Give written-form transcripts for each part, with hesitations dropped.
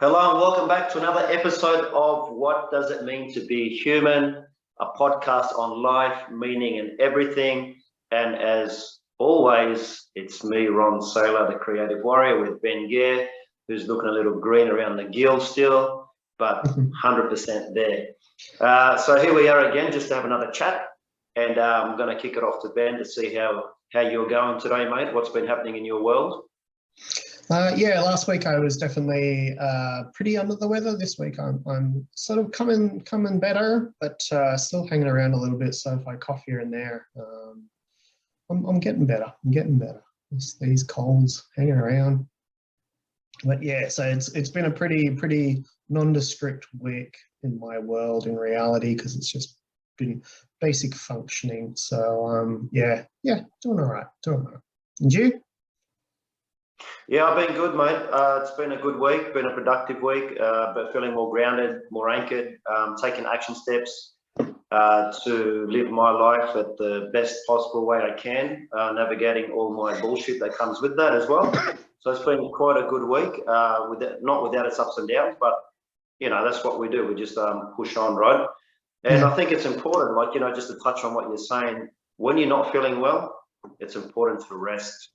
Hello and welcome back to another episode of What Does It Mean to Be Human, a podcast on life, meaning and everything. And as always, it's me, Ron Saylor, the creative warrior, with Ben Gear, who's looking a little green around the gill still, but 100% there. So here we are again, just to have another chat. And I'm going to kick it off to Ben to see how you're going today, mate. What's been happening in your world? Yeah, last week I was definitely pretty under the weather. This week I'm sort of coming better, but still hanging around a little bit. So if I cough here and there, I'm getting better. These colds hanging around, but yeah. So it's been a pretty nondescript week in my world in reality, because it's just been basic functioning. So yeah, doing all right. And you? Yeah, I've been good, mate. It's been a good week, been a productive week, but feeling more grounded, more anchored, taking action steps to live my life at the best possible way I can, navigating all my bullshit that comes with that as well. So it's been quite a good week, not without its ups and downs, but, that's what we do. We just push on, right? And I think it's important, just to touch on what you're saying, when you're not feeling well, it's important to rest.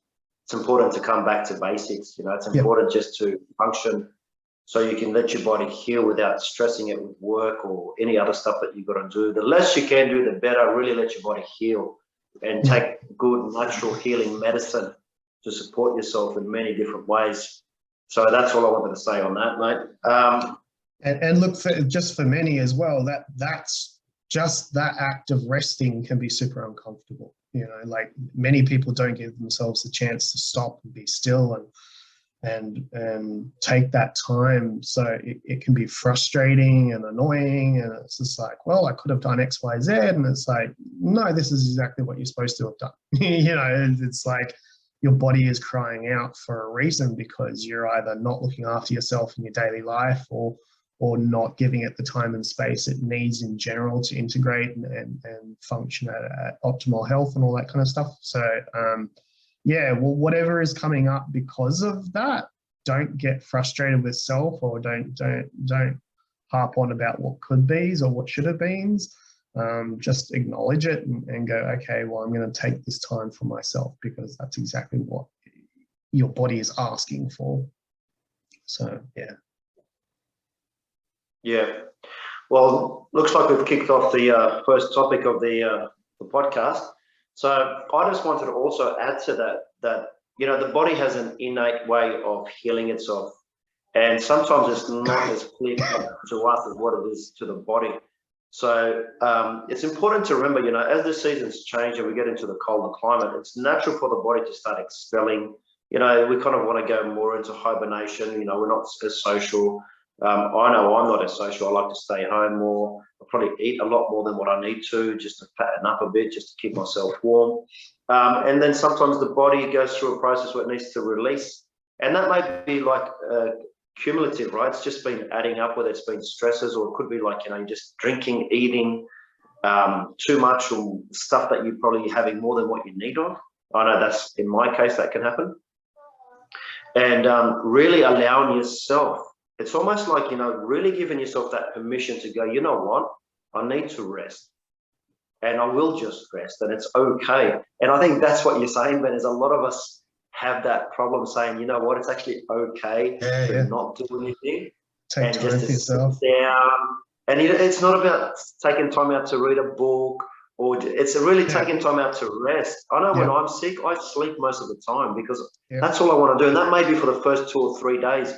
It's important to come back to basics. It's important just to function so you can let your body heal without stressing it with work or any other stuff that you've got to do. The less you can do, the better. Really let your body heal and take good natural healing medicine to support yourself in many different ways. So that's all I wanted to say on that, mate. And look, for many as well, that's just that act of resting can be super uncomfortable. Like many people don't give themselves the chance to stop and be still and take that time. So it can be frustrating and annoying. And it's just like, well, I could have done X, Y, Z. And it's like, no, this is exactly what you're supposed to have done. It's like your body is crying out for a reason, because you're either not looking after yourself in your daily life or not giving it the time and space it needs in general to integrate and function at optimal health and all that kind of stuff. So yeah, well, whatever is coming up because of that, don't get frustrated with self, or don't harp on about what could be or what should have been. Just acknowledge it and go, okay, well, I'm going to take this time for myself, because that's exactly what your body is asking for. So yeah. Yeah, well, looks like we've kicked off the first topic of the podcast. So I just wanted to also add to that the body has an innate way of healing itself, and sometimes it's not as clear to us as what it is to the body. So it's important to remember, as the seasons change and we get into the colder climate, it's natural for the body to start expelling. We kind of want to go more into hibernation. We're not as social. I know I'm not as social. I like to stay home more. I probably eat a lot more than what I need to, just to fatten up a bit, just to keep myself warm. And then sometimes the body goes through a process where it needs to release. And that may be like cumulative, right? It's just been adding up, whether it's been stresses, or it could be like, just drinking, eating too much, or stuff that you're probably having more than what you need of. I know that's, in my case, that can happen. And really allowing yourself, it's almost like, really giving yourself that permission to go, you know what, I need to rest, and I will just rest, and it's okay. And I think that's what you're saying, Ben, is a lot of us have that problem saying, you know what, it's actually okay to not do anything. Take and time just for to yourself. sit down. And it's not about taking time out to read a book, or it's really taking time out to rest. I know when I'm sick, I sleep most of the time, because that's all I want to do. And that may be for the first 2 or 3 days.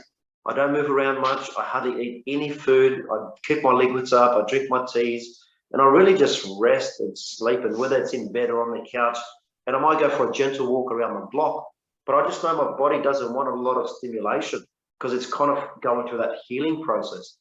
I don't move around much. I hardly eat any food. I keep my liquids up. I drink my teas, and I really just rest and sleep. And whether it's in bed or on the couch, and I might go for a gentle walk around the block, but I just know my body doesn't want a lot of stimulation, because it's kind of going through that healing process.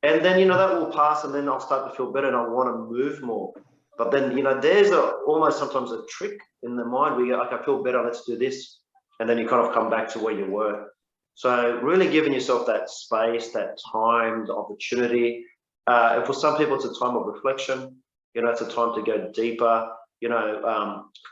And then, that will pass, and then I'll start to feel better and I want to move more. But then, there's almost sometimes a trick in the mind where you go, okay, I feel better, let's do this. And then you kind of come back to where you were. So really giving yourself that space, that time, the opportunity. And for some people, it's a time of reflection. It's a time to go deeper,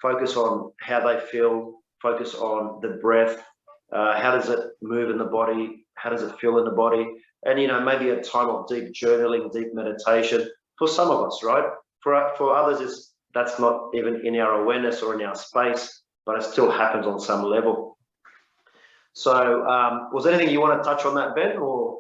focus on how they feel, focus on the breath, How does it move in the body? How does it feel in the body? And, maybe a time of deep journaling, deep meditation for some of us, right? For others, that's not even in our awareness or in our space, but it still happens on some level. So was there anything you want to touch on that, Ben, or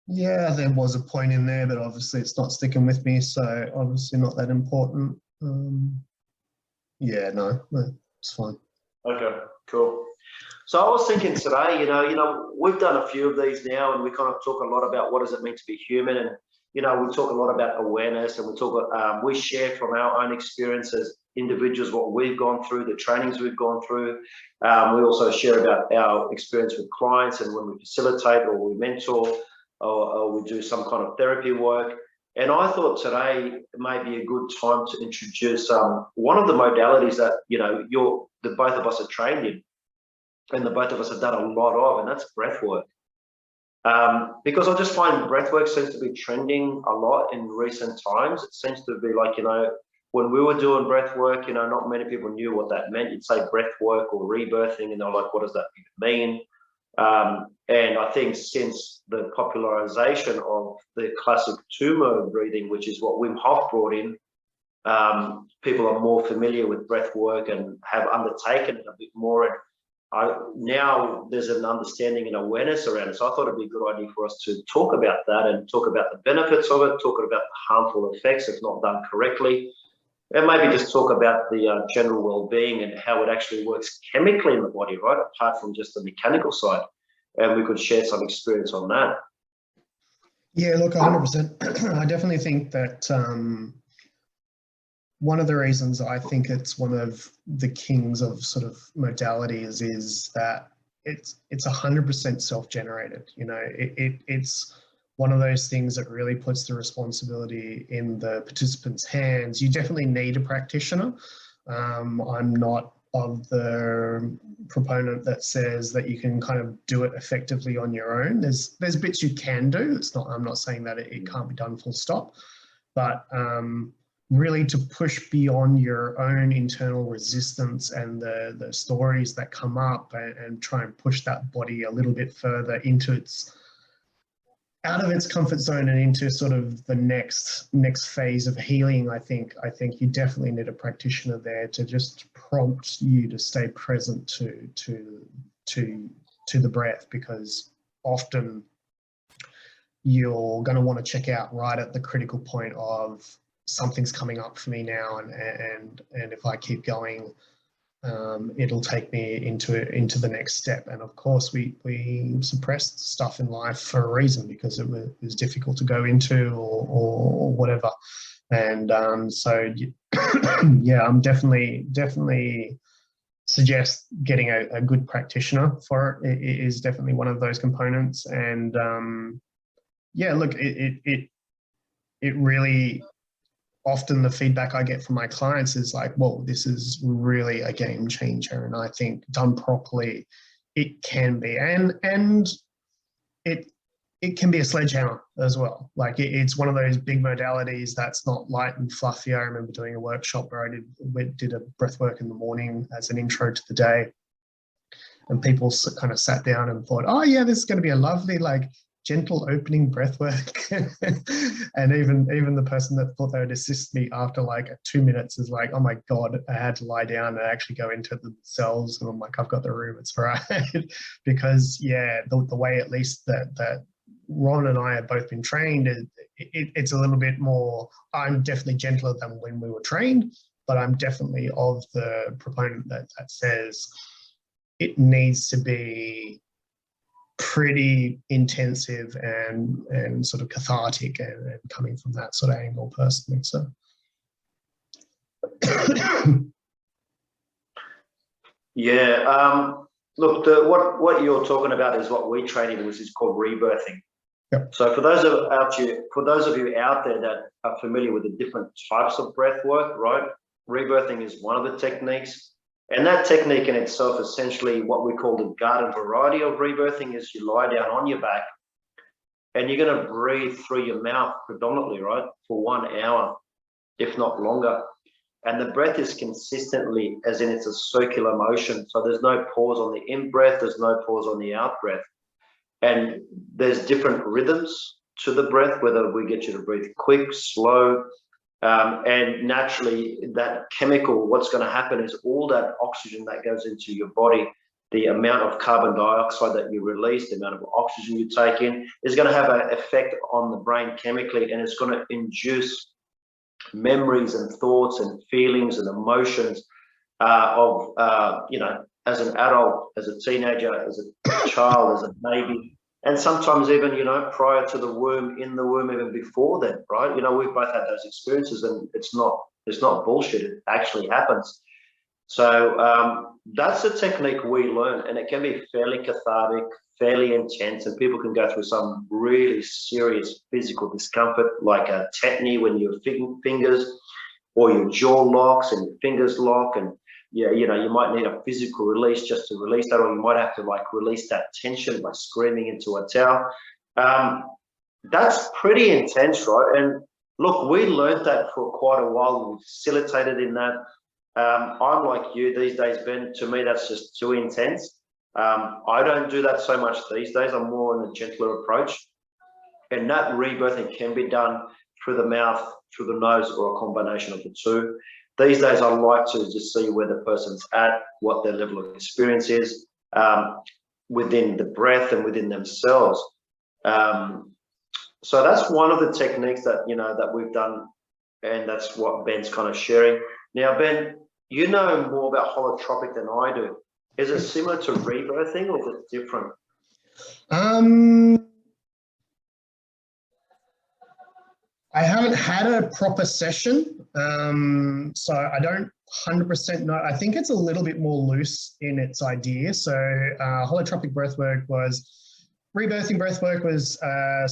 yeah, there was a point in there, but obviously it's not sticking with me, so obviously not that important. Yeah, no, it's fine. Okay, cool. So I was thinking today, we've done a few of these now, and we kind of talk a lot about what does it mean to be human, and we talk a lot about awareness, and we share from our own experiences, individuals, what we've gone through, the trainings we've gone through. We also share about our experience with clients, and when we facilitate or we mentor or we do some kind of therapy work. And I thought today may be a good time to introduce one of the modalities that the both of us are trained in, and the both of us have done a lot of, and that's breathwork. Because I just find breathwork seems to be trending a lot in recent times. It seems to be like, when we were doing breathwork, not many people knew what that meant. You'd say breathwork or rebirthing, and they're like, what does that mean? And I think since the popularization of the classic 2-mode breathing, which is what Wim Hof brought in, people are more familiar with breathwork and have undertaken it a bit more. And now there's an understanding and awareness around it. So I thought it'd be a good idea for us to talk about that and talk about the benefits of it, talk about the harmful effects if not done correctly, and maybe just talk about the general well-being and how it actually works chemically in the body, right? Apart from just the mechanical side. And we could share some experience on that. Yeah, look, 100%. I definitely think that one of the reasons I think it's one of the kings of sort of modalities is that it's 100% self-generated. It's one of those things that really puts the responsibility in the participant's hands. You definitely need a practitioner. I'm not of the proponent that says that you can kind of do it effectively on your own. There's bits you can do. I'm not saying that it can't be done full stop, but really to push beyond your own internal resistance and the stories that come up and try and push that body a little bit further out of its comfort zone and into sort of the next phase of healing. I think you definitely need a practitioner there to just prompt you to stay present to the breath, because often you're going to want to check out right at the critical point of something's coming up for me now, and if I keep going, it'll take me into the next step. And of course, we suppressed stuff in life for a reason, because it was difficult to go into or whatever. And so yeah, I'm definitely suggest getting a good practitioner for it. It is definitely one of those components. And yeah, look, it really, often the feedback I get from my clients is like, well, this is really a game changer. And I think done properly, it can be. And it can be a sledgehammer as well. Like it's one of those big modalities that's not light and fluffy. I remember doing a workshop where I did a breath work in the morning as an intro to the day. And people kind of sat down and thought, oh yeah, this is going to be a lovely, like, gentle opening breath work. And even the person that thought they would assist me after like 2 minutes is like, oh my God, I had to lie down and actually go into themselves. And I'm like, I've got the room, it's all right. Because yeah, the way at least that Ron and I have both been trained, it's a little bit more, I'm definitely gentler than when we were trained, but I'm definitely of the proponent that says it needs to be pretty intensive and sort of cathartic and coming from that sort of angle personally. So yeah, look, what you're talking about is what we train in, which is called rebirthing. Yep. So for those of you out there that are familiar with the different types of breath work, right? Rebirthing is one of the techniques. And that technique in itself, essentially what we call the garden variety of rebirthing, is you lie down on your back and you're going to breathe through your mouth predominantly, right? For 1 hour, if not longer. And the breath is consistently, as in it's a circular motion. So there's no pause on the in breath, there's no pause on the out breath. And there's different rhythms to the breath, whether we get you to breathe quick, slow, and naturally that chemical, what's going to happen is all that oxygen that goes into your body, the amount of carbon dioxide that you release, the amount of oxygen you take in, is going to have an effect on the brain chemically, and it's going to induce memories and thoughts and feelings and emotions you know, as an adult, as a teenager, as a child, as a baby, and sometimes even, you know, prior to the womb, in the womb, even before then, right? You know, we've both had those experiences, and it's not bullshit. It actually happens. So that's a technique we learn, and it can be fairly cathartic, fairly intense, and people can go through some really serious physical discomfort, like a tetany when your fingers or your jaw locks and your fingers lock, and yeah, you know, you might need a physical release just to release that, or you might have to like release that tension by screaming into a towel. That's pretty intense, right? And look, we learned that for quite a while. We facilitated in that. I'm like you these days, Ben. To me, that's just too intense. I don't do that so much these days. I'm more on a gentler approach. And that rebirthing can be done through the mouth, through the nose, or a combination of the two. These days, I like to just see where the person's at, what their level of experience is within the breath and within themselves. So that's one of the techniques that, you know, that we've done, and that's what Ben's kind of sharing. Now, Ben, you know more about holotropic than I do. Is it similar to rebirthing, or is it different? I haven't had a proper session, so I don't 100% know. I think it's a little bit more loose in its idea. So holotropic breathwork was, rebirthing breathwork was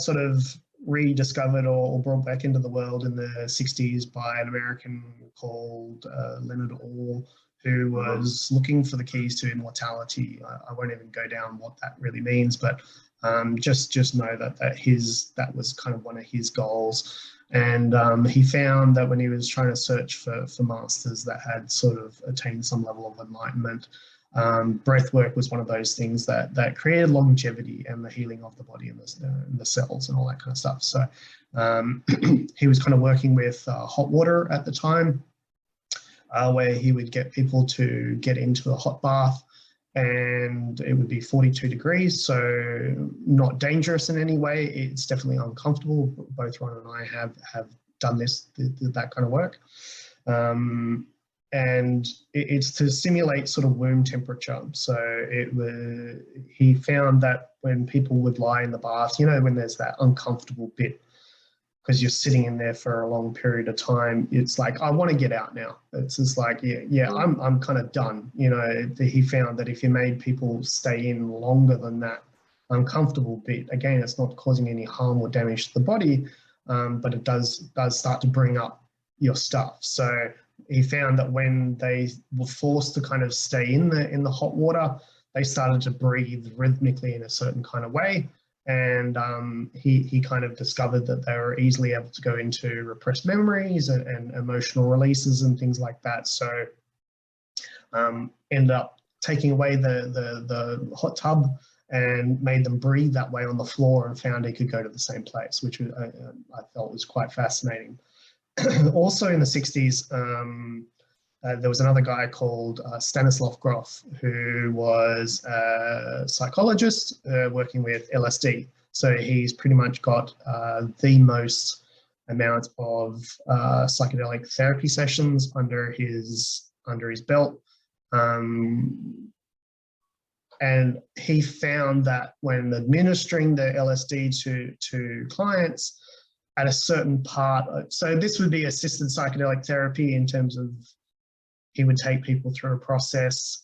sort of rediscovered or brought back into the world in the 60s by an American called Leonard Orr, who was looking for the keys to immortality. I won't even go down what that really means, but just know that was kind of one of his goals. And he found that when he was trying to search for masters that had sort of attained some level of enlightenment, breathwork was one of those things that created longevity and the healing of the body and the cells and all that kind of stuff. So he was kind of working with hot water at the time, where he would get people to get into a hot bath, and it would be 42 degrees, so not dangerous in any way. It's definitely uncomfortable. Both Ron and I have done that kind of work. And it's to simulate sort of womb temperature. So he found that when people would lie in the bath, you know, when there's that uncomfortable bit, because you're sitting in there for a long period of time, it's like, I want to get out now. It's just like, yeah, I'm kind of done. You know, he found that if you made people stay in longer than that uncomfortable bit, again, it's not causing any harm or damage to the body, but it does start to bring up your stuff. So he found that when they were forced to kind of stay in the hot water, they started to breathe rhythmically in a certain kind of way. And he kind of discovered that they were easily able to go into repressed memories and emotional releases and things like that. So ended up taking away the hot tub and made them breathe that way on the floor, and found he could go to the same place, which I felt was quite fascinating. Also in the 60s, there was another guy called Stanislav Grof, who was a psychologist working with LSD. So he's pretty much got the most amount of psychedelic therapy sessions under his belt. And he found that when administering the LSD to clients, at a certain part, so this would be assisted psychedelic therapy in terms of he would take people through a process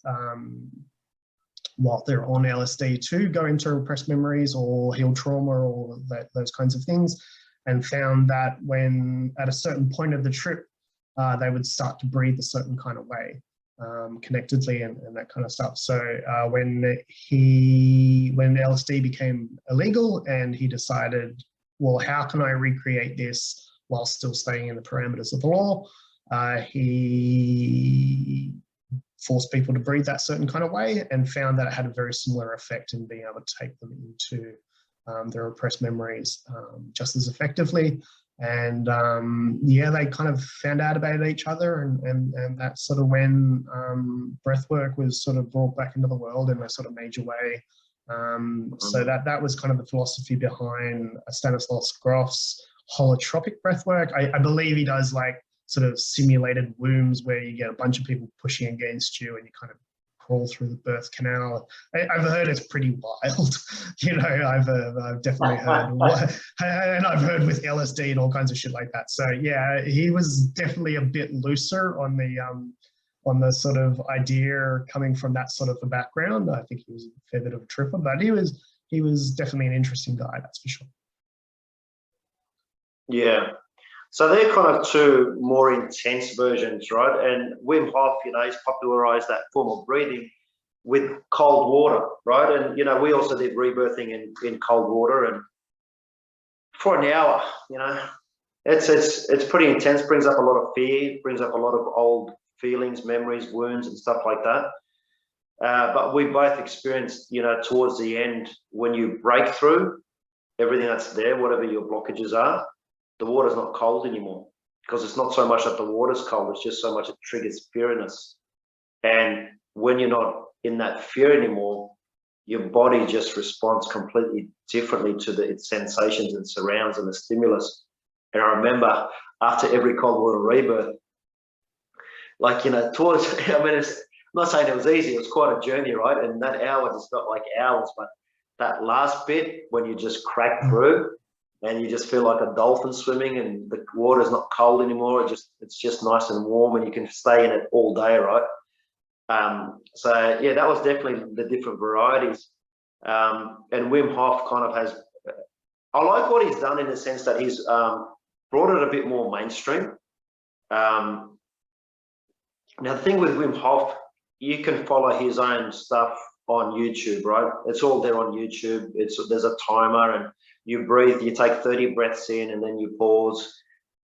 while they're on LSD to go into repressed memories or heal trauma or those kinds of things, and found that when at a certain point of the trip, they would start to breathe a certain kind of way, connectedly and that kind of stuff. So when LSD became illegal and he decided, well, how can I recreate this while still staying in the parameters of the law? he forced people to breathe that certain kind of way and found that it had a very similar effect in being able to take them into their repressed memories just as effectively. And yeah, they kind of found out about each other, and that's sort of when breathwork was sort of brought back into the world in a sort of major way. So that was kind of the philosophy behind Stanislav Grof's holotropic breathwork. I believe he does like sort of simulated wombs where you get a bunch of people pushing against you and you kind of crawl through the birth canal. I've heard it's pretty wild. You know, I've definitely heard and I've heard with LSD and all kinds of shit like that. So yeah, he was definitely a bit looser on the sort of idea coming from that sort of a background. I think he was a fair bit of a tripper, but he was definitely an interesting guy, that's for sure. Yeah. So they're kind of two more intense versions, right? And Wim Hof, you know, he's popularized that form of breathing with cold water, right? And, you know, we also did rebirthing in cold water, and for an hour, you know, it's pretty intense, brings up a lot of fear, brings up a lot of old feelings, memories, wounds and stuff like that. But we both experienced, you know, towards the end, when you break through everything that's there, whatever your blockages are, the water's not cold anymore, because it's not so much that the water's cold, it's just so much it triggers fear in us. And when you're not in that fear anymore, your body just responds completely differently to its sensations and surrounds and the stimulus. And I remember after every cold water rebirth, like, you know, towards, I mean, I'm not saying it was easy, it was quite a journey, right? And that hour just felt like hours, but that last bit when you just crack through, and you just feel like a dolphin swimming, and the water's not cold anymore. It's just nice and warm, and you can stay in it all day, right? So yeah, that was definitely the different varieties. And Wim Hof kind of has, I like what he's done in the sense that he's brought it a bit more mainstream. Now the thing with Wim Hof, you can follow his own stuff on YouTube, right? It's all there on YouTube. There's a timer, and you breathe, you take 30 breaths in and then you pause,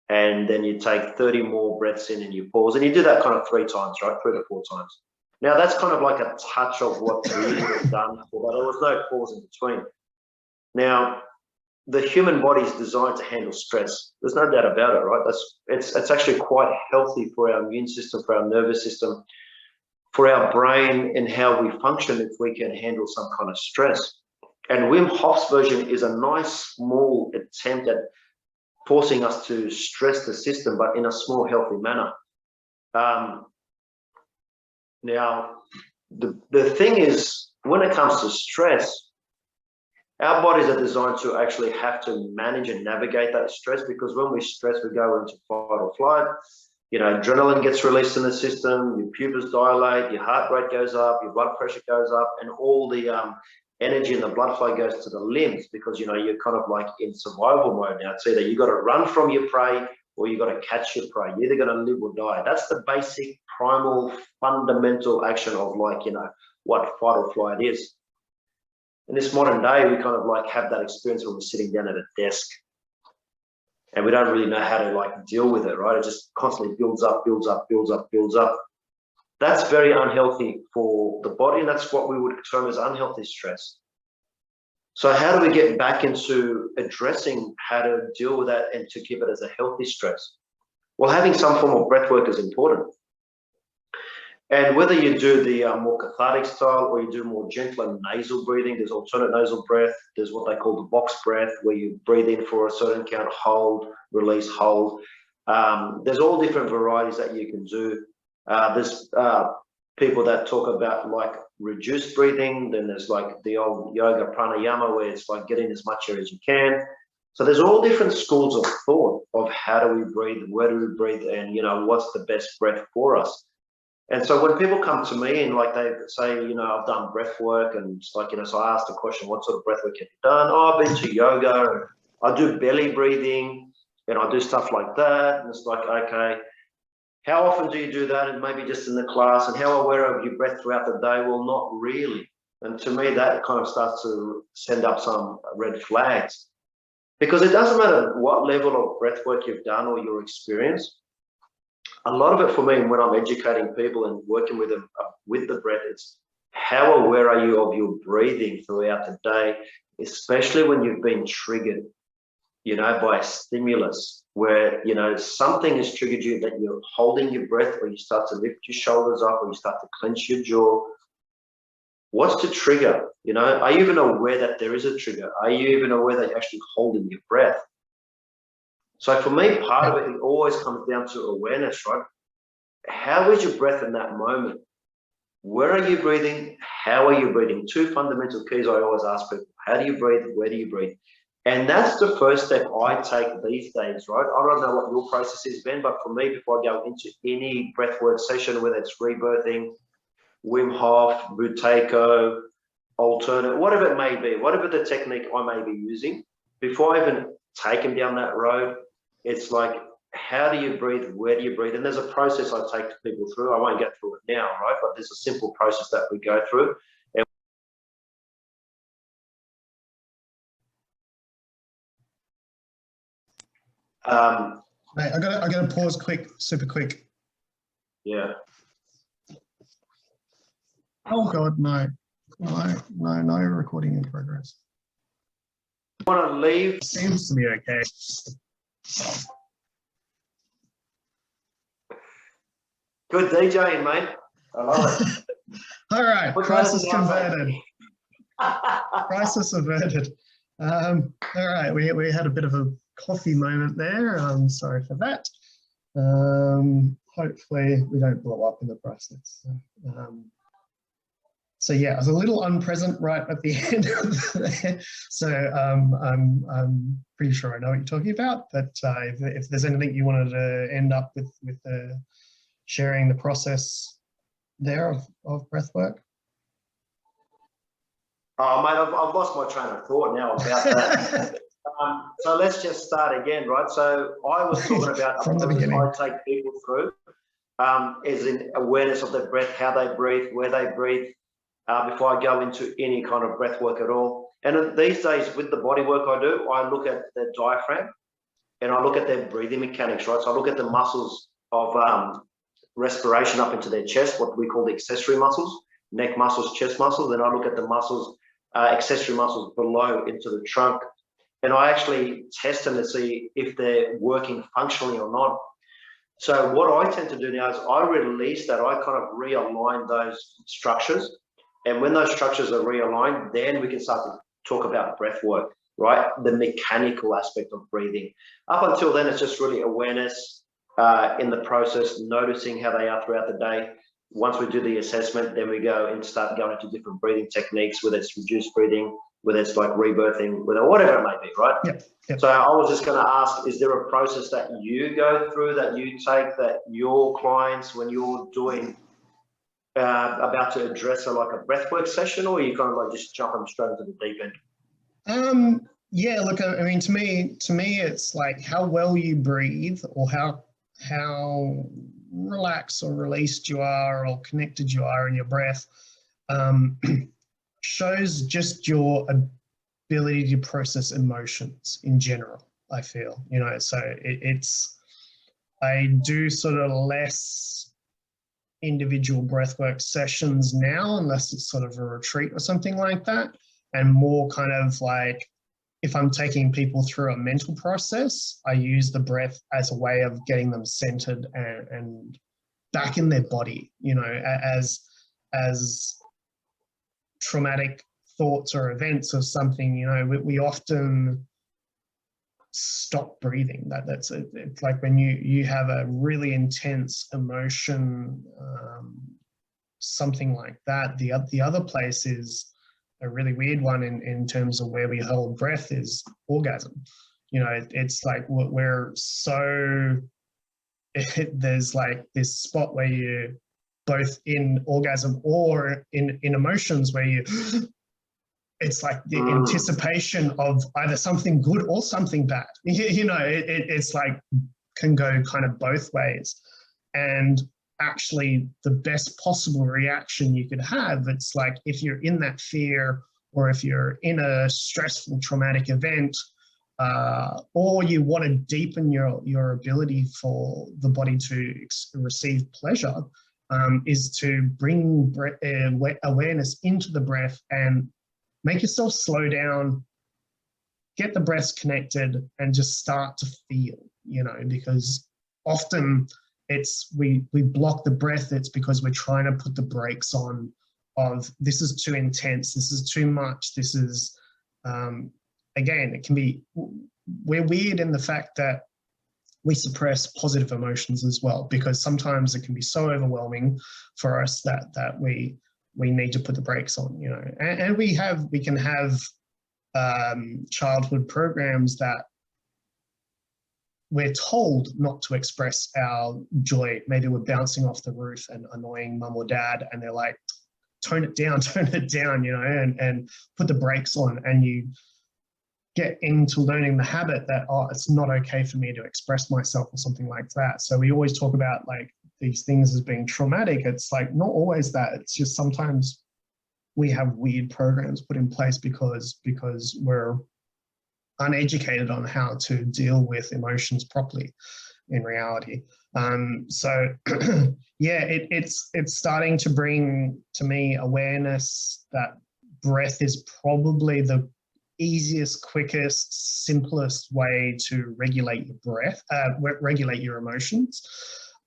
and then you take 30 more breaths in and you pause, and you do that kind of 3 times, right? 3 to 4 times. Now that's kind of like a touch of what we would have done, but there was no pause in between. Now, the human body is designed to handle stress. There's no doubt about it, right? It's actually quite healthy for our immune system, for our nervous system, for our brain, and how we function if we can handle some kind of stress. And Wim Hof's version is a nice small attempt at forcing us to stress the system, but in a small, healthy manner. Now, the thing is, when it comes to stress, our bodies are designed to actually have to manage and navigate that stress, because when we stress, we go into fight or flight. You know, adrenaline gets released in the system, your pupils dilate, your heart rate goes up, your blood pressure goes up, and all the energy and the blood flow goes to the limbs, because, you know, you're kind of like in survival mode now. It's either you got to run from your prey or you got to catch your prey. You're either going to live or die. That's the basic, primal, fundamental action of, like, you know, what fight or flight is. In this modern day, we kind of like have that experience when we're sitting down at a desk, and we don't really know how to like deal with it, right? It just constantly builds up, builds up, builds up, builds up. That's very unhealthy for the body, and that's what we would term as unhealthy stress. So how do we get back into addressing how to deal with that and to keep it as a healthy stress? Well, having some form of breath work is important. And whether you do the more cathartic style or you do more gentler nasal breathing, there's alternate nasal breath, there's what they call the box breath, where you breathe in for a certain count, hold, release, hold. There's all different varieties that you can do. There's people that talk about like reduced breathing, then there's like the old yoga pranayama, where it's like getting as much air as you can. So there's all different schools of thought of how do we breathe, where do we breathe, and, you know, what's the best breath for us. And so when people come to me and like they say, you know, I've done breath work, and it's like, you know, so I ask the question, what sort of breath work have you done? Oh, I've been to yoga, I do belly breathing, and I do stuff like that. And it's like, okay, how often do you do that? And maybe just in the class. And how aware of your breath throughout the day? Well, not really. And to me, that kind of starts to send up some red flags, because it doesn't matter what level of breath work you've done or your experience. a lot of it for me when I'm educating people and working with them with the breath, it's how aware are you of your breathing throughout the day, especially when you've been triggered, by a stimulus where, something has triggered you that you're holding your breath, or you start to lift your shoulders up, or you start to clench your jaw. What's the trigger? Are you even aware that there is a trigger? Are you even aware that you're actually holding your breath? So for me, part of it always comes down to awareness, right? How is your breath in that moment? Where are you breathing? How are you breathing? Two fundamental keys I always ask people. How do you breathe? Where do you breathe? And that's the first step I take these days, right? I don't know what your process is, Ben, but for me, before I go into any breathwork session, whether it's rebirthing, Wim Hof, Buteyko, alternate, whatever it may be, whatever the technique I may be using, before I even take them down that road, it's like, how do you breathe? Where do you breathe? And there's a process I take people through. I won't get through it now, right? But there's a simple process that we go through. And Mate, I gotta pause super quick. Yeah. Oh God, no recording in progress. Want to leave? Seems to be okay. Good DJing, mate. I love it. All right, crisis converted. Crisis averted. All right, we had a bit of a coffee moment there. I'm sorry for that. Hopefully we don't blow up in the process. So yeah, I was a little unpresent right at the end of there. So I'm pretty sure I know what you're talking about. But if there's anything you wanted to end up with sharing the process there of breath work. Oh, mate, I've lost my train of thought now about that. So let's just start again, right? So I was talking about from the beginning. I take people through is in awareness of their breath, how they breathe, where they breathe, before I go into any kind of breath work at all. And these days with the body work I do, I look at their diaphragm and I look at their breathing mechanics, right? So I look at the muscles of respiration up into their chest, what we call the accessory muscles, neck muscles, chest muscles. Then I look at the muscles, accessory muscles below into the trunk. And I actually test them to see if they're working functionally or not. So what I tend to do now is I release that, I kind of realign those structures. And when those structures are realigned, then we can start to talk about breath work, right? The mechanical aspect of breathing. Up until then, it's just really awareness in the process, noticing how they are throughout the day. Once we do the assessment, then we go and start going into different breathing techniques, whether it's reduced breathing, whether it's like rebirthing, whatever it may be, right? Yep. So I was just going to ask, is there a process that you go through, that you take, that your clients, when you're doing about to address like a breathwork session, or are you kind of like just jumping straight into the deep end? Yeah, look, I mean, to me, it's like how well you breathe, or how relaxed or released you are, or connected you are in your breath, shows just your ability to process emotions in general, I feel, so I do sort of less individual breathwork sessions now, unless it's sort of a retreat or something like that, and more kind of like, if I'm taking people through a mental process, I use the breath as a way of getting them centered and back in their body, as traumatic thoughts or events or something, we often stop breathing. It's like when you have a really intense emotion, something like that. The other place is a really weird one in terms of where we hold breath is orgasm. It's like we're so, there's like this spot where you both in orgasm or in emotions where you, it's like the anticipation of either something good or something bad. It's like can go kind of both ways. And actually the best possible reaction you could have, it's like if you're in that fear or if you're in a stressful traumatic event, or you want to deepen your ability for the body to receive pleasure, is to bring awareness into the breath and make yourself slow down, get the breath connected, and just start to feel, because often we block the breath. It's because we're trying to put the brakes on of, this is too intense, this is too much, this is, again, it can be, we're weird in the fact that we suppress positive emotions as well, because sometimes it can be so overwhelming for us that we need to put the brakes on, and we can have childhood programs that we're told not to express our joy. Maybe we're bouncing off the roof and annoying mum or dad, and they're like, tone it down, and put the brakes on, and you get into learning the habit that, oh, it's not okay for me to express myself or something like that. So we always talk about like these things as being traumatic. It's like not always that. It's just sometimes we have weird programs put in place because we're uneducated on how to deal with emotions properly in reality. So yeah, it's starting to bring to me awareness that breath is probably the easiest, quickest, simplest way to regulate your breath, regulate your emotions.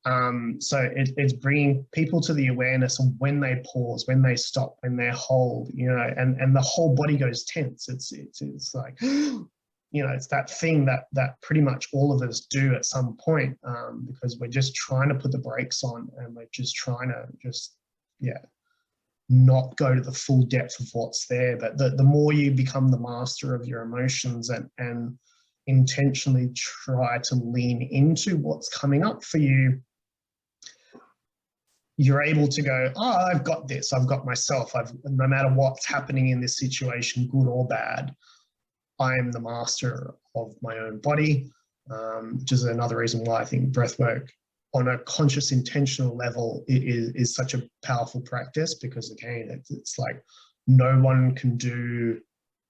So it's bringing people to the awareness of when they pause, when they stop, when they hold, and the whole body goes tense. It's like, it's that thing that pretty much all of us do at some point, because we're just trying to put the brakes on, and we're just trying to not go to the full depth of what's there. But the more you become the master of your emotions and intentionally try to lean into what's coming up for you, you're able to go, oh, I've got this, I've got myself, no matter what's happening in this situation, good or bad, I am the master of my own body, which is another reason why I think breathwork on a conscious, intentional level is such a powerful practice, because again, it's like no one can do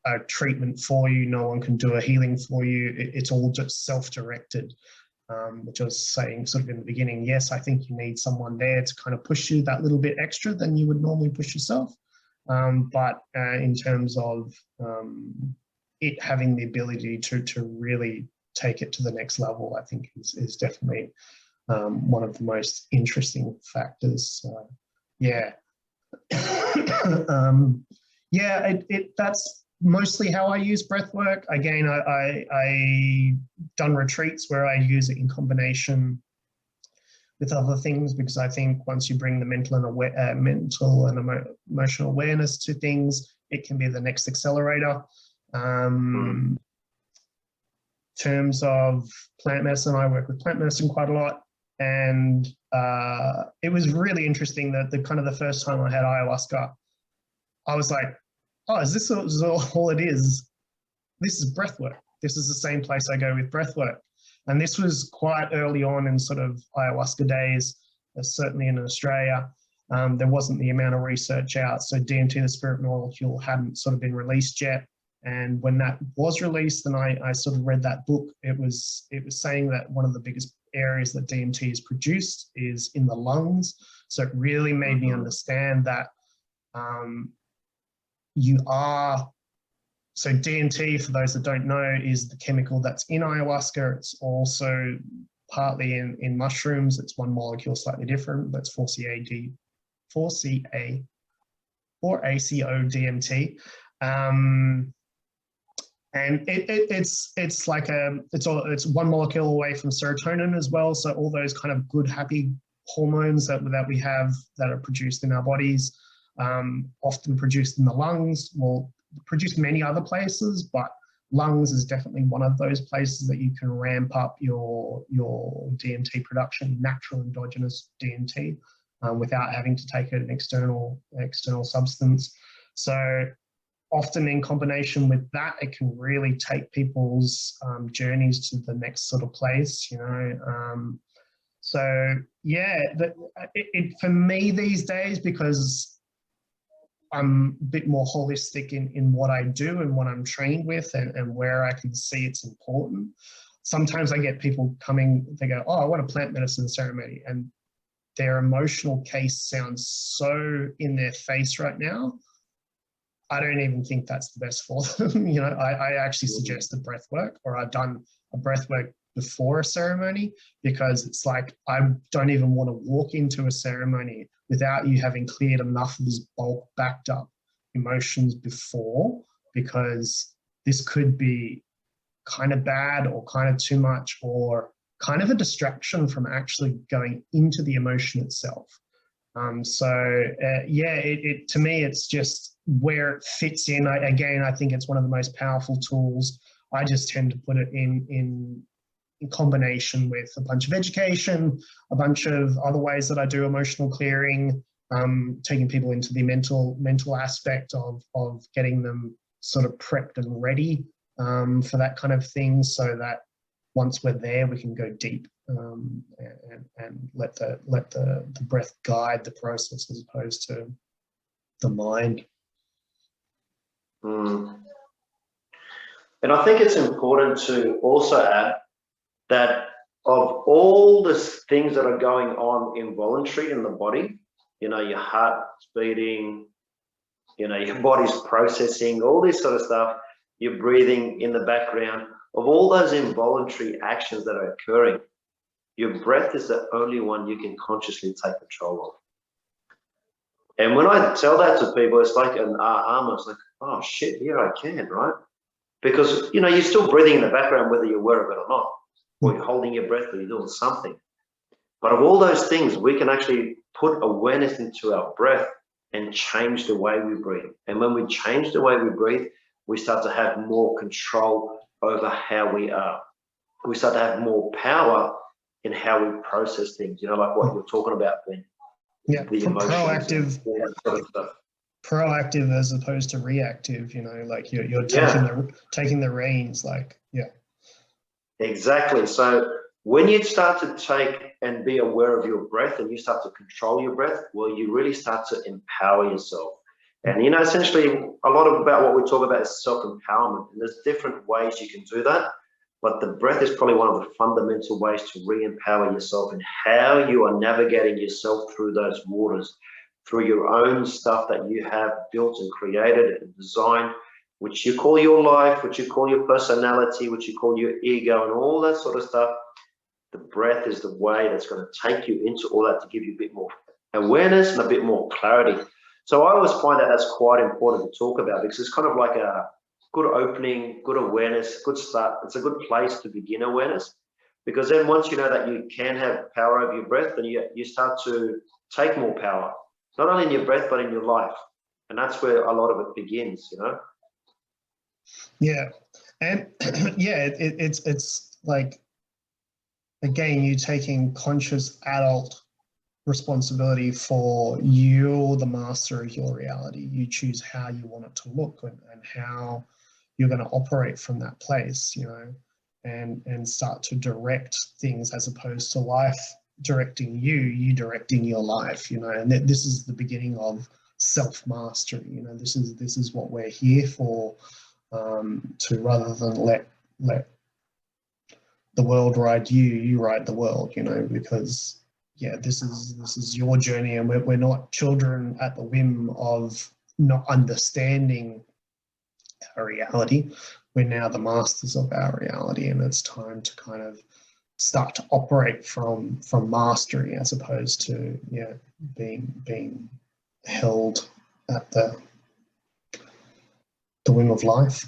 a treatment for you, no one can do a healing for you. It's all just self-directed, which I was saying sort of in the beginning. Yes, I think you need someone there to kind of push you that little bit extra than you would normally push yourself. But in terms of it having the ability to really take it to the next level, I think is definitely one of the most interesting factors. Yeah. That's mostly how I use breathwork. Again, I done retreats where I use it in combination with other things, because I think once you bring the mental and emotional awareness to things, it can be the next accelerator. In terms of plant medicine, I work with plant medicine quite a lot. And it was really interesting that the first time I had ayahuasca, I was like, oh, is this all it is? This is breathwork. This is the same place I go with breathwork. And this was quite early on in sort of ayahuasca days, certainly in Australia. There wasn't the amount of research out. So DMT, the spirit molecule, hadn't sort of been released yet. And when that was released, and I sort of read that book, it was saying that one of the biggest areas that DMT is produced is in the lungs. So it really made me understand that so DMT, for those that don't know, is the chemical that's in ayahuasca. It's also partly in mushrooms. It's one molecule slightly different, but it's 4-ACO-DMT. And it's like it's one molecule away from serotonin as well. So all those kind of good, happy hormones that we have that are produced in our bodies, often produced in the lungs, well, produced many other places, but lungs is definitely one of those places that you can ramp up your DMT production, natural endogenous DMT, without having to take an external substance. So often in combination with that, it can really take people's journeys to the next sort of place, So yeah, for me these days, because I'm a bit more holistic in what I do and what I'm trained with, and where I can see it's important. Sometimes I get people coming, they go, oh, I want a plant medicine ceremony, and their emotional case sounds so in their face right now. I don't even think that's the best for them. You know, I actually suggest a breath work, or I've done a breath work before a ceremony, because it's like, I don't even want to walk into a ceremony without you having cleared enough of this bulk backed up emotions before, because this could be kind of bad or kind of too much, or kind of a distraction from actually going into the emotion itself. Yeah, to me, it's just where it fits in. Again, I think it's one of the most powerful tools. I just tend to put it in combination with a bunch of education, a bunch of other ways that I do emotional clearing, taking people into the mental aspect of getting them sort of prepped and ready for that kind of thing, so that once we're there, we can go deep, and let the breath guide the process as opposed to the mind. And I think it's important to also add that of all the things that are going on involuntary in the body, you know, your heart's beating, you know, your body's processing, all this sort of stuff, you're breathing in the background, of all those involuntary actions that are occurring, your breath is the only one you can consciously take control of. And when I tell that to people, it's like an aha moment. It's like, oh shit, here I can, right? Because, you know, you're still breathing in the background, whether you're aware of it or not, or you're holding your breath or you're doing something. But of all those things, we can actually put awareness into our breath and change the way we breathe. And when we change the way we breathe, we start to have more control over how we are. We start to have more power in how we process things, you know, like what you're talking about, Ben. Yeah, The emotions, proactive as opposed to reactive, you know, like you're taking the reins, like, yeah. Exactly. So when you start to take and be aware of your breath, and you start to control your breath, well, you really start to empower yourself. And, you know, essentially a lot about what we talk about is self-empowerment, and there's different ways you can do that, but the breath is probably one of the fundamental ways to re-empower yourself, and how you are navigating yourself through those waters, through your own stuff that you have built and created and designed, which you call your life, which you call your personality, which you call your ego, and all that sort of stuff. The breath is the way that's going to take you into all that, to give you a bit more awareness and a bit more clarity. So I always find that that's quite important to talk about, because it's kind of like a good opening, good awareness, good start. It's a good place to begin awareness, because then once you know that you can have power over your breath, then you start to take more power, not only in your breath, but in your life. And that's where a lot of it begins, you know? Yeah. And yeah, it's like, again, you taking conscious adult responsibility for you're the master of your reality. You choose how you want it to look, and how you're going to operate from that place, you know, and start to direct things, as opposed to life directing you directing your life, you know. And this is the beginning of self-mastery, you know. This is what we're here for, to, rather than let the world ride you, you ride the world, you know, because yeah, this is your journey, and we're not children at the whim of not understanding our reality. We're now the masters of our reality, and it's time to kind of start to operate from mastery, as opposed to, yeah, being held at the whim of life.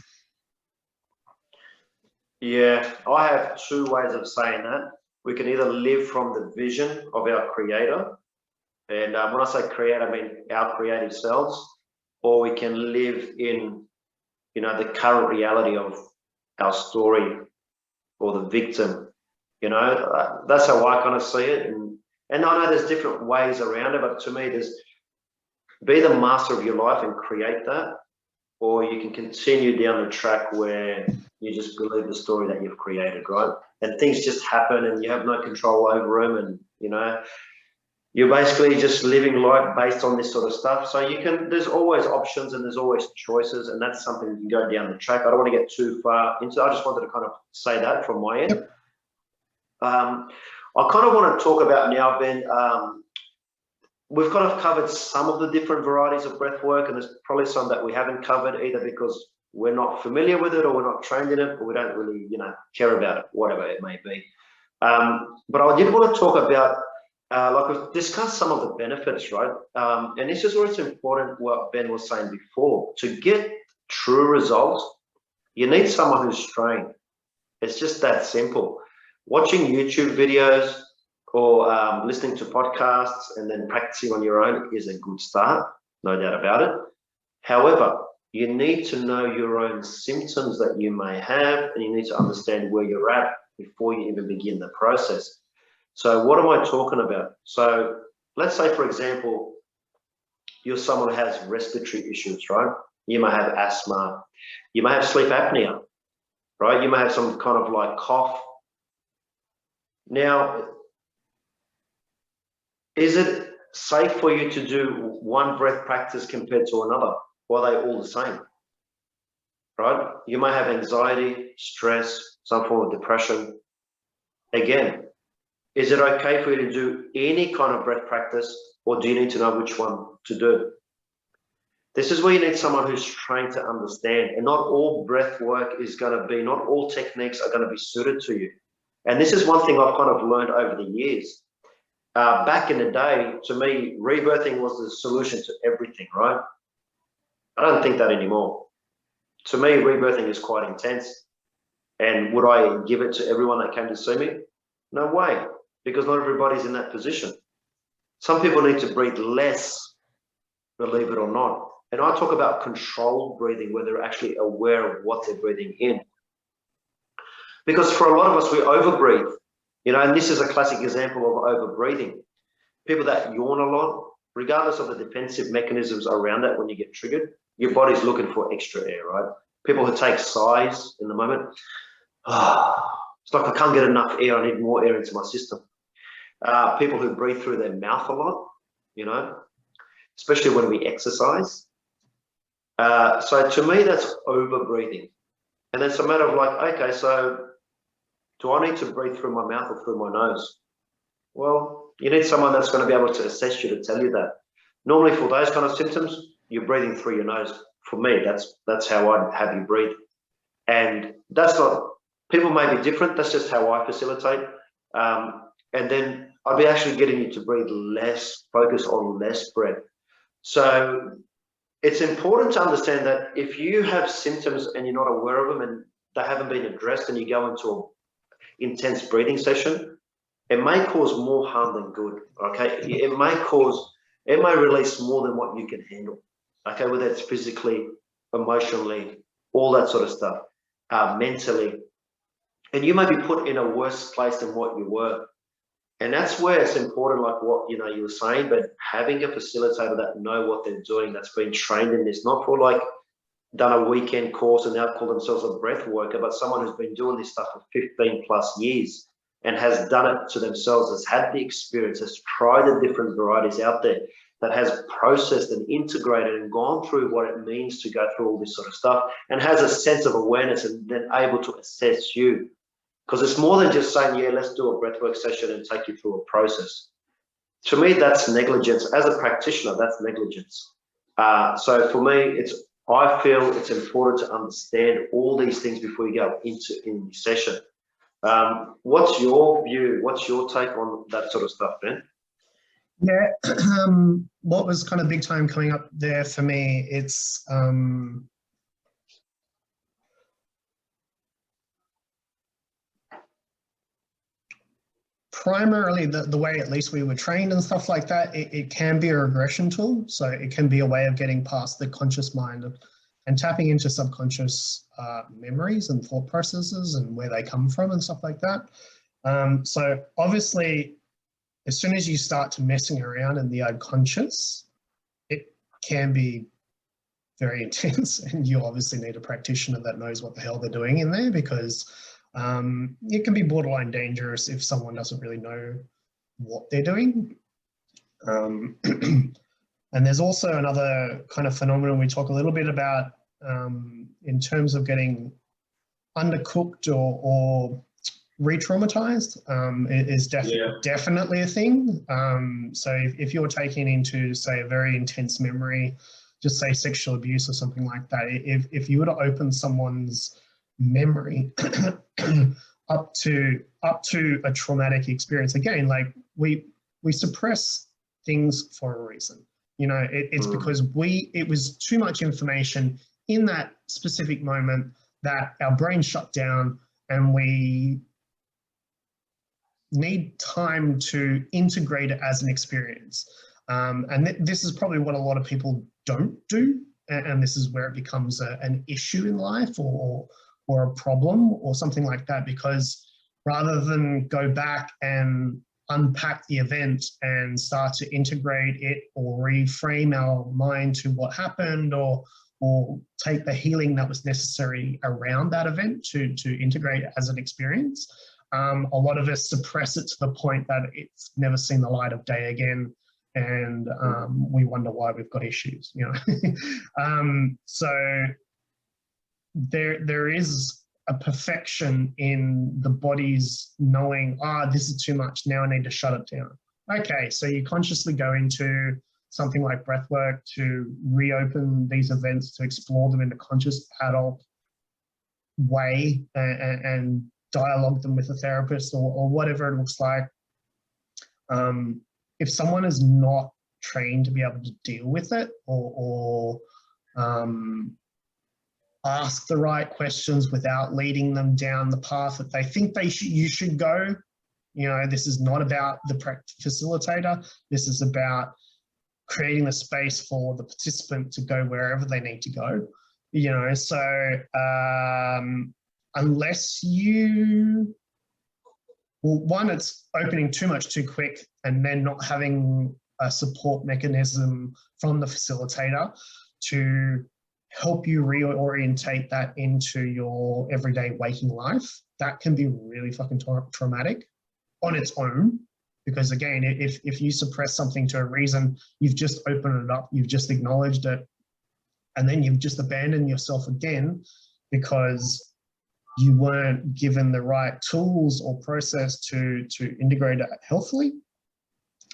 Yeah, I have two ways of saying that. We can either live from the vision of our creator, and when I say creator, I mean our creative selves, or we can live in, you know, the current reality of our story, or the victim, you know. That's how I kind of see it. And I know there's different ways around it, but to me, there's be the master of your life and create that, or you can continue down the track where you just believe the story that you've created, right? And things just happen and you have no control over them. And, you know, You're basically just living life based on this sort of stuff. So there's always options and there's always choices, and that's something you can go down the track. I don't want to get too far into it. I just wanted to kind of say that from my end. I kind of want to talk about now, Ben, we've kind of covered some of the different varieties of breath work, and there's probably some that we haven't covered either because we're not familiar with it or we're not trained in it or we don't really, care about it, whatever it may be. But I did want to talk about, like we've discussed some of the benefits, right? And this is where it's important what Ben was saying before. To get true results, you need someone who's trained. It's just that simple. Watching YouTube videos or listening to podcasts and then practicing on your own is a good start, no doubt about it. However, you need to know your own symptoms that you may have, and you need to understand where you're at before you even begin the process. So what am I talking about? So let's say, for example, you're someone who has respiratory issues, right? You may have asthma, you may have sleep apnea, right? You may have some kind of like cough. Now, is it safe for you to do one breath practice compared to another? Or are they all the same? Right? You may have anxiety, stress, some form of depression. Again, is it okay for you to do any kind of breath practice, or do you need to know which one to do? This is where you need someone who's trained to understand, and not all breath work is going to be, not all techniques are going to be suited to you. And this is one thing I've kind of learned over the years. Back in the day, to me, rebirthing was the solution to everything, right? I don't think that anymore. To me, rebirthing is quite intense. And would I give it to everyone that came to see me? No way, because not everybody's in that position. Some people need to breathe less, believe it or not. And I talk about controlled breathing, where they're actually aware of what they're breathing in. Because for a lot of us, we overbreathe, and this is a classic example of overbreathing. People that yawn a lot, regardless of the defensive mechanisms around that, when you get triggered, your body's looking for extra air, right? People who take sighs in the moment, it's like I can't get enough air, I need more air into my system. People who breathe through their mouth a lot, especially when we exercise. So to me, that's over breathing. And it's a matter of like, okay, so do I need to breathe through my mouth or through my nose? Well, you need someone that's going to be able to assess you to tell you that. Normally for those kind of symptoms, you're breathing through your nose. For me, that's how I'd have you breathe. And that's not, people may be different, that's just how I facilitate. And then I'd be actually getting you to breathe less, focus on less breath. So it's important to understand that if you have symptoms and you're not aware of them and they haven't been addressed, and you go into an intense breathing session, it may cause more harm than good, okay? It may release more than what you can handle, okay? Whether it's physically, emotionally, all that sort of stuff, mentally. And you may be put in a worse place than what you were. And that's where it's important, like what you were saying, but having a facilitator that know what they're doing, that's been trained in this, not for like done a weekend course and now call themselves a breath worker, but someone who's been doing this stuff for 15 plus years and has done it to themselves, has had the experience, has tried the different varieties out there, that has processed and integrated and gone through what it means to go through all this sort of stuff, and has a sense of awareness and then able to assess you. Because it's more than just saying, yeah, let's do a breathwork session and take you through a process. To me, that's negligence. As a practitioner, that's negligence. So for me, I feel it's important to understand all these things before you go into the session. What's your view? What's your take on that sort of stuff, Ben? Yeah, what was kind of big time coming up there for me, it's primarily the way at least we were trained and stuff like that. It can be a regression tool, so it can be a way of getting past the conscious mind and tapping into subconscious memories and thought processes and where they come from and stuff like that. So obviously, as soon as you start to messing around in the unconscious, it can be very intense, and you obviously need a practitioner that knows what the hell they're doing in there, because it can be borderline dangerous if someone doesn't really know what they're doing. And there's also another kind of phenomenon we talk a little bit about in terms of getting undercooked or re-traumatized is definitely a thing. So if you're taking into, say, a very intense memory, just say sexual abuse or something like that, if you were to open someone's memory up to a traumatic experience, again, like we suppress things for a reason. You know, it's because it was too much information in that specific moment that our brain shut down, and we need time to integrate it as an experience. And this is probably what a lot of people don't do. And this is where it becomes an issue in life or a problem or something like that, because rather than go back and unpack the event and start to integrate it or reframe our mind to what happened, or take the healing that was necessary around that event to integrate it as an experience, a lot of us suppress it to the point that it's never seen the light of day again, and we wonder why we've got issues, you know. So there is a perfection in the body's knowing, this is too much, now I need to shut it down. Okay, so you consciously go into something like breathwork to reopen these events, to explore them in a conscious adult way, and dialogue them with a therapist or whatever it looks like. If someone is not trained to be able to deal with it or ask the right questions without leading them down the path that they think you should go, you know, this is not about the facilitator. This is about creating the space for the participant to go wherever they need to go, you know. So unless you, well, one, it's opening too much too quick, and then not having a support mechanism from the facilitator to help you reorientate that into your everyday waking life, that can be really fucking traumatic on its own. Because again, if you suppress something to a reason, you've just opened it up, you've just acknowledged it, and then you've just abandoned yourself again because you weren't given the right tools or process to integrate it healthily,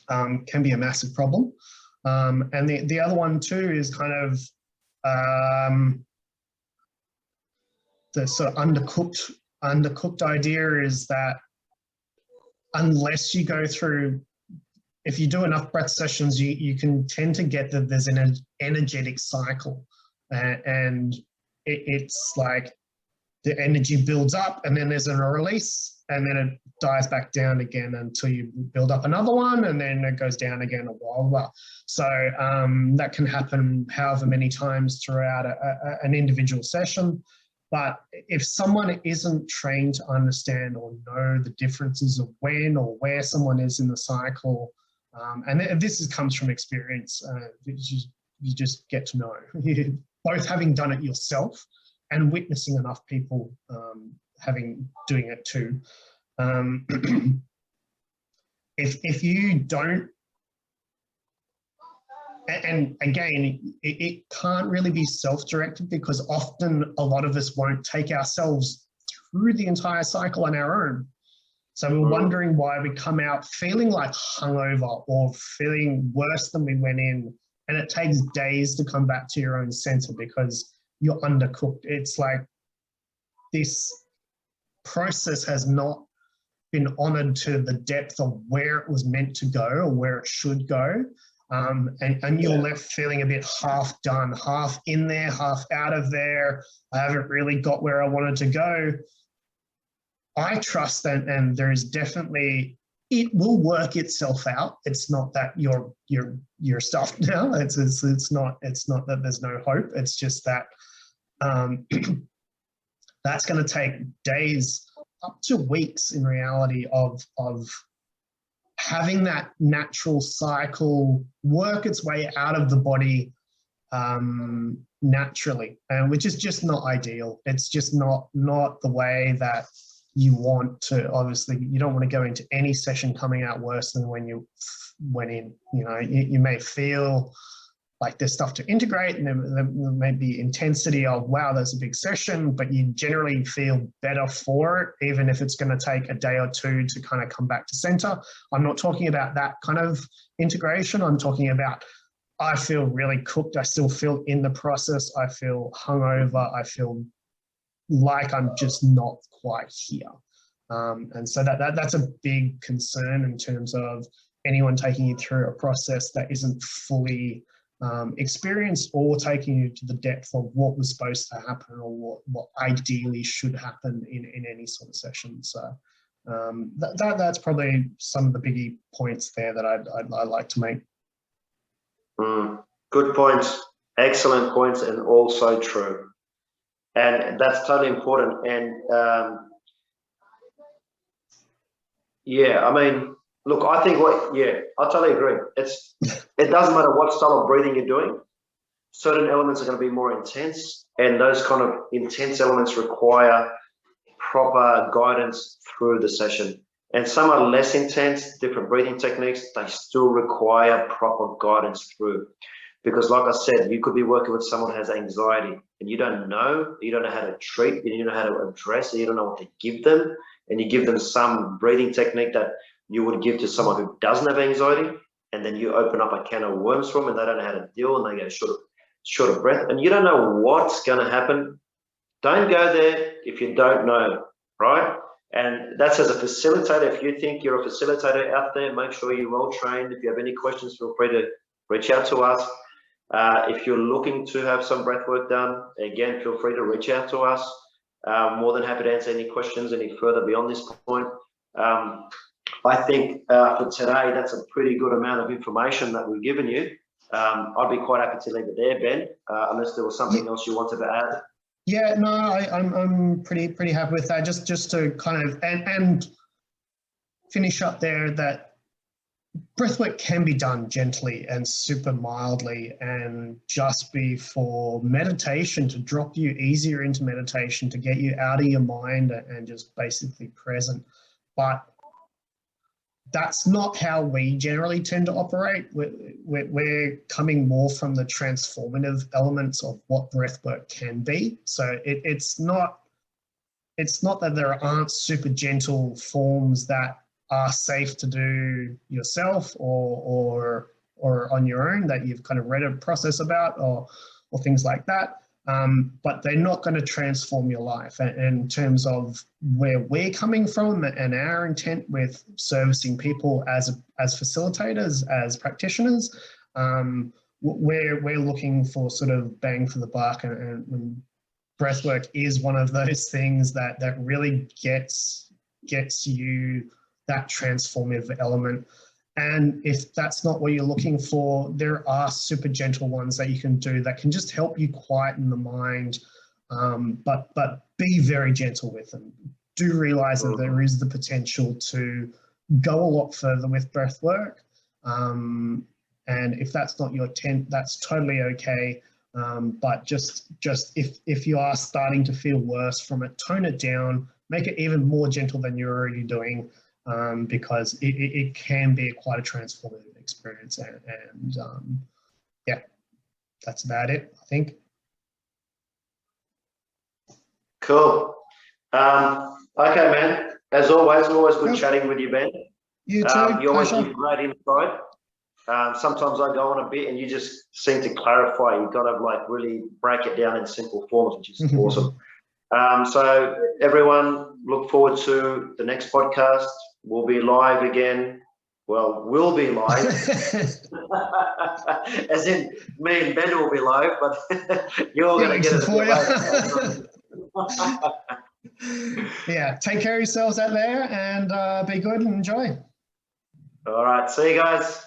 can be a massive problem. And the other one too is kind of the sort of undercooked idea is that unless you go through, if you do enough breath sessions, you can tend to get that there's an energetic cycle, and it's like the energy builds up and then there's a release and then it dies back down again until you build up another one and then it goes down again, and blah, blah, blah. So that can happen however many times throughout an individual session. But if someone isn't trained to understand or know the differences of when or where someone is in the cycle, and this comes from experience, you just get to know, both having done it yourself and witnessing enough people doing it too. If you don't, and again, it can't really be self-directed, because often a lot of us won't take ourselves through the entire cycle on our own. So we're wondering why we come out feeling like hungover or feeling worse than we went in. And it takes days to come back to your own center because you're undercooked. It's like this process has not been honored to the depth of where it was meant to go or where it should go. And you're left feeling a bit half done, half in there, half out of there. I haven't really got where I wanted to go. I trust that, and there is definitely, it will work itself out. It's not that you're stuffed now. It's not that there's no hope. It's just that that's going to take days, up to weeks in reality, of having that natural cycle work its way out of the body naturally, which is just not ideal. It's just not the way that you want to. Obviously, you don't want to go into any session coming out worse than when you went in. You know, you may feel like there's stuff to integrate, and there may be intensity of, wow, there's a big session, but you generally feel better for it, even if it's going to take a day or two to kind of come back to center. I'm not talking about that kind of integration. I'm talking about, I feel really cooked. I still feel in the process. I feel hungover. I feel like I'm just not quite here. And so that's a big concern in terms of anyone taking you through a process that isn't fully experienced, or taking you to the depth of what was supposed to happen, or what ideally should happen in any sort of session. So that's probably some of the biggie points there that I'd like to make. Good points, excellent points, and also true. And that's totally important. And yeah, I mean, look, I think I totally agree. It doesn't matter what style of breathing you're doing. Certain elements are going to be more intense, and those kind of intense elements require proper guidance through the session. And some are less intense, different breathing techniques, they still require proper guidance through. Because like I said, you could be working with someone who has anxiety, and you don't know how to treat, you don't know how to address it, you don't know what to give them, and you give them some breathing technique that you would give to someone who doesn't have anxiety, and then you open up a can of worms for them, and they don't know how to deal, and they go short of breath, and you don't know what's going to happen. Don't go there if you don't know, right? And that's as a facilitator. If you think you're a facilitator out there, make sure you're well trained. If you have any questions, feel free to reach out to us. If you're looking to have some breath work done, again, feel free to reach out to us. More than happy to answer any questions any further beyond this point. I think for today, that's a pretty good amount of information that we've given you. I'd be quite happy to leave it there, Ben, unless there was something else you wanted to add. Yeah, no, I'm pretty happy with that. Just to kind of and finish up there, that breathwork can be done gently and super mildly, and just be for meditation, to drop you easier into meditation, to get you out of your mind and just basically present. But that's not how we generally tend to operate. We're coming more from the transformative elements of what breathwork can be. So it's not that there aren't super gentle forms that are safe to do yourself or on your own, that you've kind of read a process about, or things like that. But they're not going to transform your life. And in terms of where we're coming from and our intent with servicing people as facilitators, as practitioners, we're looking for sort of bang for the buck, and breathwork is one of those things that really gets you that transformative element. And if that's not what you're looking for, there are super gentle ones that you can do that can just help you quieten the mind, but be very gentle with them. Do realize that there is the potential to go a lot further with breath work. And if that's not your intent, that's totally okay. But just if you are starting to feel worse from it, tone it down, make it even more gentle than you're already doing. Because it can be quite a transformative experience, and yeah, that's about it, I think. Cool. Okay, man. As always good chatting with you, Ben. You too. You always give great insight. Sometimes I go on a bit, and you just seem to clarify. You've got to like really break it down in simple forms, which is awesome. So everyone, look forward to the next podcast. We'll be live again. Well, we'll be live. As in, me and Ben will be live, but you're going to get it a bit later. Yeah, take care of yourselves out there, and be good and enjoy. All right, see you guys.